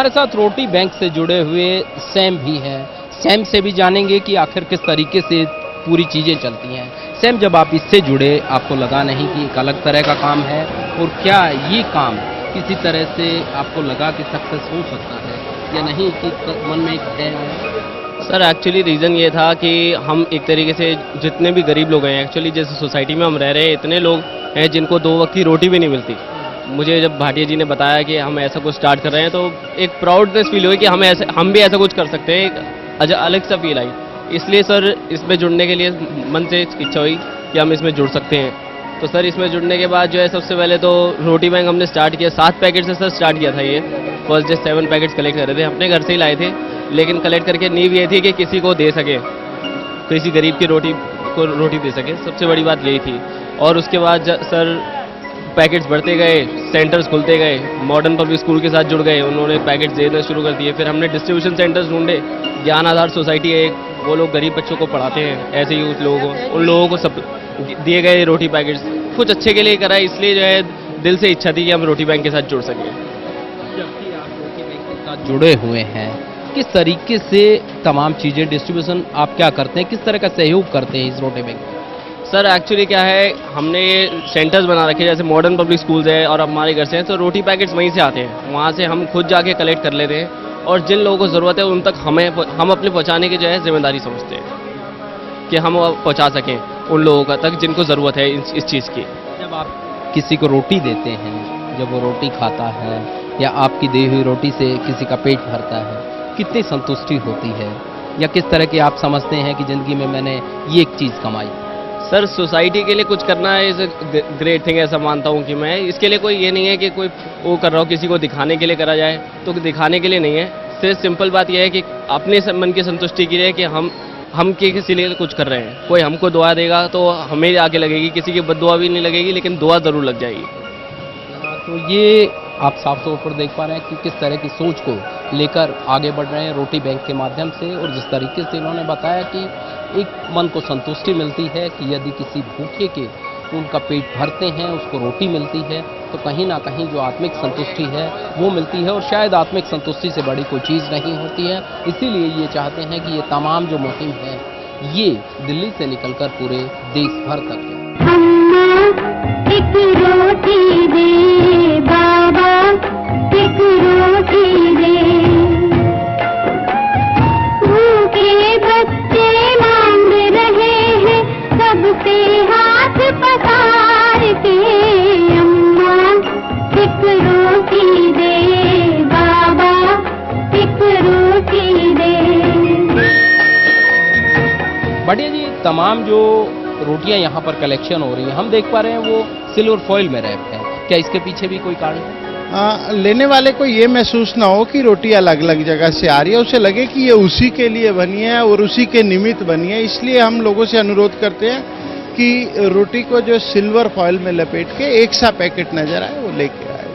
हमारे साथ रोटी बैंक से जुड़े हुए सैम भी हैं। सैम से भी जानेंगे कि आखिर किस तरीके से पूरी चीज़ें चलती हैं। सैम, जब आप इससे जुड़े, आपको लगा नहीं कि एक अलग तरह का काम है, और क्या ये काम किसी तरह से आपको लगा कि सक्सेस हो सकता है या नहीं, कि मन में एक है? सर एक्चुअली रीज़न ये था कि हम एक तरीके से जितने भी गरीब लोग हैं, एक्चुअली जैसे सोसाइटी में हम रह रहे हैं, इतने लोग हैं जिनको 2 वक्त की रोटी भी नहीं मिलती। मुझे जब भाटिया जी ने बताया कि हम ऐसा कुछ स्टार्ट कर रहे हैं, तो एक प्राउडनेस फील हुई कि हम भी ऐसा कुछ कर सकते हैं, एक अलग सा फील आई। इसलिए सर इसमें जुड़ने के लिए मन से इच्छा हुई कि हम इसमें जुड़ सकते हैं। तो सर इसमें जुड़ने के बाद जो है, सबसे पहले तो रोटी बैंक हमने स्टार्ट किया। 7 पैकेट से सर स्टार्ट किया था ये। फर्स्ट डे 7 पैकेट्स कलेक्ट कर रहे थे, अपने घर से ही लाए थे, लेकिन कलेक्ट करके नींव ये थी कि किसी को दे सके, किसी गरीब की रोटी दे सके। सबसे बड़ी बात यही थी। और उसके बाद सर पैकेट्स बढ़ते गए, सेंटर्स खुलते गए, मॉडर्न पब्लिक स्कूल के साथ जुड़ गए, उन्होंने पैकेट्स देना शुरू कर दिए। फिर हमने डिस्ट्रीब्यूशन सेंटर्स ढूंढे। ज्ञान आधार सोसाइटी है एक, वो लोग गरीब बच्चों को पढ़ाते हैं, ऐसे ही उन लोगों को सब दिए गए रोटी पैकेट्स। कुछ अच्छे के लिए करा है, इसलिए जो है दिल से इच्छा थी कि हम रोटी बैंक के साथ जुड़ सकें। जबकि आप रोटी बैंक के साथ जुड़े हुए हैं, किस तरीके से तमाम चीज़ें डिस्ट्रीब्यूशन आप क्या करते हैं, किस तरह का सहयोग करते हैं इस रोटी बैंक? सर एक्चुअली क्या है, हमने सेंटर्स बना रखे हैं, जैसे मॉडर्न पब्लिक स्कूल्स है और हमारे घर से हैं, तो रोटी पैकेट्स वहीं से आते हैं। वहाँ से हम खुद जाके कलेक्ट कर लेते हैं, और जिन लोगों को ज़रूरत है उन तक हम अपने पहुँचाने की जो है जिम्मेदारी समझते हैं कि हम पहुँचा सकें उन लोगों का तक जिनको ज़रूरत है इस चीज़ की। जब आप किसी को रोटी देते हैं, जब वो रोटी खाता है या आपकी दी हुई रोटी से किसी का पेट भरता है, कितनी संतुष्टि होती है, या किस तरह की आप समझते हैं कि ज़िंदगी में मैंने ये एक चीज़ कमाई? सर सोसाइटी के लिए कुछ करना है, इज़ ग्रेट थिंग, ऐसा मानता हूँ कि मैं। इसके लिए कोई ये नहीं है कि कोई वो कर रहा हो, किसी को दिखाने के लिए करा जाए, तो दिखाने के लिए नहीं है। सिर्फ सिंपल बात यह है कि अपने मन की संतुष्टि के लिए कि हम किसी लिए कुछ कर रहे हैं। कोई हमको दुआ देगा तो हमें आगे लगेगी, किसी की बद्दुआ भी नहीं लगेगी, लेकिन दुआ ज़रूर लग जाएगी। तो ये आप साफ तौर पर देख पा रहे हैं कि किस तरह की सोच को लेकर आगे बढ़ रहे हैं रोटी बैंक के माध्यम से, और जिस तरीके से इन्होंने बताया कि एक मन को संतुष्टि मिलती है कि यदि किसी भूखे के उनका पेट भरते हैं, उसको रोटी मिलती है, तो कहीं ना कहीं जो आत्मिक संतुष्टि है वो मिलती है, और शायद आत्मिक संतुष्टि से बड़ी कोई चीज़ नहीं होती है। इसीलिए ये चाहते हैं कि ये तमाम जो मुहिम है ये दिल्ली से निकलकर पूरे देश भर तक है। एक रोटी दे बाबा, एक रोटी दे, भूखे बच्चे मांग रहे हैं सबसे हाथ पसार के, अम्मा एक रोटी दे बाबा, एक रोटी दे। बढ़िया जी, तमाम जो रोटियां यहाँ पर कलेक्शन हो रही हैं, हम देख पा रहे हैं वो सिल्वर फॉइल में रैप है। क्या इसके पीछे भी कोई कारण है? लेने वाले को ये महसूस ना हो कि रोटी अलग अलग जगह से आ रही है, उसे लगे कि ये उसी के लिए बनी है और उसी के निमित्त बनी है। इसलिए हम लोगों से अनुरोध करते हैं कि रोटी को जो सिल्वर फॉइल में लपेट के एक सा पैकेट नजर आए वो लेके आए।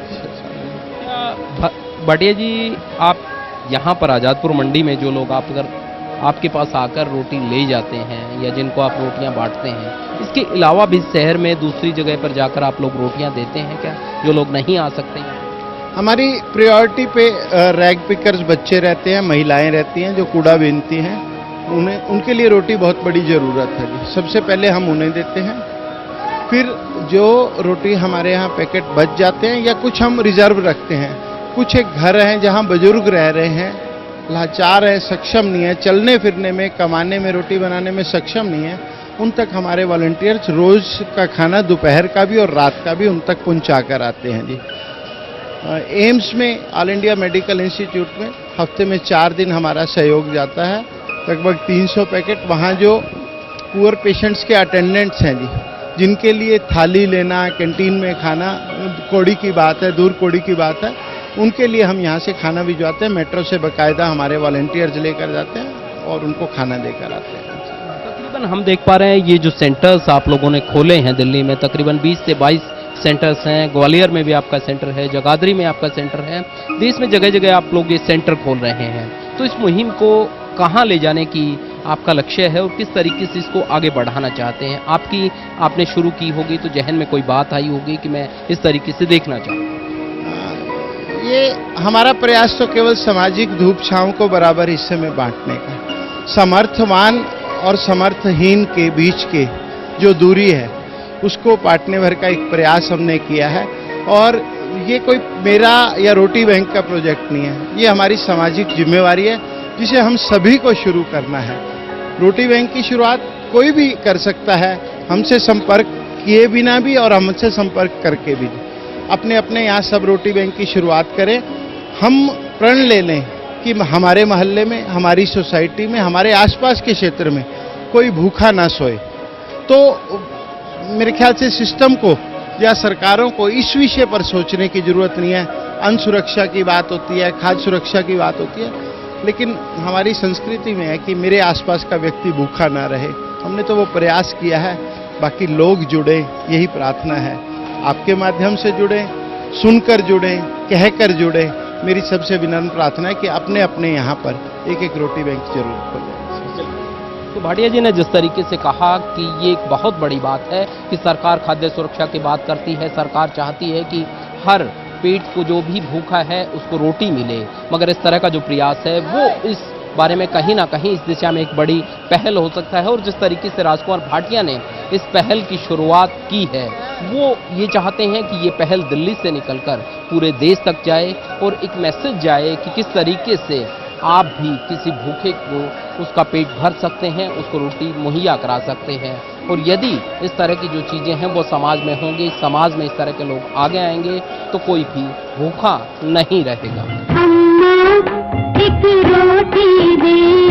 बढ़िया जी, आप यहाँ पर आज़ादपुर मंडी में जो लोग आपके पास आकर रोटी ले जाते हैं या जिनको आप रोटियां बांटते हैं, इसके अलावा भी शहर में दूसरी जगह पर जाकर आप लोग रोटियां देते हैं क्या, जो लोग नहीं आ सकते हैं? हमारी प्रायोरिटी पे रैग पिकर्स बच्चे रहते हैं, महिलाएं रहती हैं जो कूड़ा बीनती हैं, उनके लिए रोटी बहुत बड़ी ज़रूरत है जी। सबसे पहले हम उन्हें देते हैं, फिर जो रोटी हमारे यहाँ पैकेट बच जाते हैं या कुछ हम रिजर्व रखते हैं। कुछ एक घर हैं जहाँ बुजुर्ग रह रहे हैं, लाचार है, सक्षम नहीं है, चलने फिरने में, कमाने में, रोटी बनाने में सक्षम नहीं है, उन तक हमारे वॉलंटियर्स रोज़ का खाना, दोपहर का भी और रात का भी उन तक पहुंचा कर आते हैं जी। एम्स में, ऑल इंडिया मेडिकल इंस्टीट्यूट में हफ्ते में 4 दिन हमारा सहयोग जाता है, लगभग 300 पैकेट। वहाँ जो पुअर पेशेंट्स के अटेंडेंट्स हैं जी, जिनके लिए थाली लेना, कैंटीन में खाना कौड़ी की बात है, दूर कौड़ी की बात है, उनके लिए हम यहाँ से खाना भिजवाते हैं। मेट्रो से बाकायदा हमारे वॉलंटियर्स लेकर जाते हैं और उनको खाना देकर आते हैं। तकरीबन हम देख पा रहे हैं ये जो सेंटर्स आप लोगों ने खोले हैं दिल्ली में, तकरीबन 20 से 22 सेंटर्स हैं। ग्वालियर में भी आपका सेंटर है, जगाधरी में आपका सेंटर है, देश में जगह जगह आप लोग ये सेंटर खोल रहे हैं। तो इस मुहिम को कहाँ ले जाने की आपका लक्ष्य है और किस तरीके से इसको आगे बढ़ाना चाहते हैं? आपने शुरू की होगी तो जहन में कोई बात आई होगी कि मैं इस तरीके से देखना चाहूँ। ये हमारा प्रयास तो केवल सामाजिक धूप छांव को बराबर हिस्से में बांटने का है। समर्थवान और समर्थहीन के बीच के जो दूरी है उसको पाटने भर का एक प्रयास हमने किया है। और ये कोई मेरा या रोटी बैंक का प्रोजेक्ट नहीं है, ये हमारी सामाजिक जिम्मेवारी है जिसे हम सभी को शुरू करना है। रोटी बैंक की शुरुआत कोई भी कर सकता है, हमसे संपर्क किए बिना भी और हमसे संपर्क करके भी। अपने अपने यहाँ सब रोटी बैंक की शुरुआत करें। हम प्रण ले लें कि हमारे मोहल्ले में, हमारी सोसाइटी में, हमारे आसपास के क्षेत्र में कोई भूखा ना सोए। तो मेरे ख्याल से सिस्टम को या सरकारों को इस विषय पर सोचने की जरूरत नहीं है। अन्न सुरक्षा की बात होती है, खाद्य सुरक्षा की बात होती है, लेकिन हमारी संस्कृति में है कि मेरे आसपास का व्यक्ति भूखा ना रहे। हमने तो वो प्रयास किया है, बाकी लोग जुड़े, यही प्रार्थना है। आपके माध्यम से जुड़े, सुनकर जुड़े, कहकर जुड़े। मेरी सबसे विनम्र प्रार्थना है कि अपने अपने यहाँ पर एक एक रोटी बैंक जरूर खोलें। तो भाटिया जी ने जिस तरीके से कहा कि ये एक बहुत बड़ी बात है कि सरकार खाद्य सुरक्षा की बात करती है, सरकार चाहती है कि हर पेट को जो भी भूखा है उसको रोटी मिले, मगर इस तरह का जो प्रयास है वो इस बारे में कहीं ना कहीं इस दिशा में एक बड़ी पहल हो सकता है। और जिस तरीके से राजकुमार भाटिया ने इस पहल की शुरुआत की है, वो ये चाहते हैं कि ये पहल दिल्ली से निकलकर पूरे देश तक जाए और एक मैसेज जाए कि किस तरीके से आप भी किसी भूखे को उसका पेट भर सकते हैं, उसको रोटी मुहैया करा सकते हैं। और यदि इस तरह की जो चीज़ें हैं वो समाज में होंगी, समाज में इस तरह के लोग आगे आएंगे तो कोई भी भूखा नहीं रहेगा। अम्मा एक रोटी दे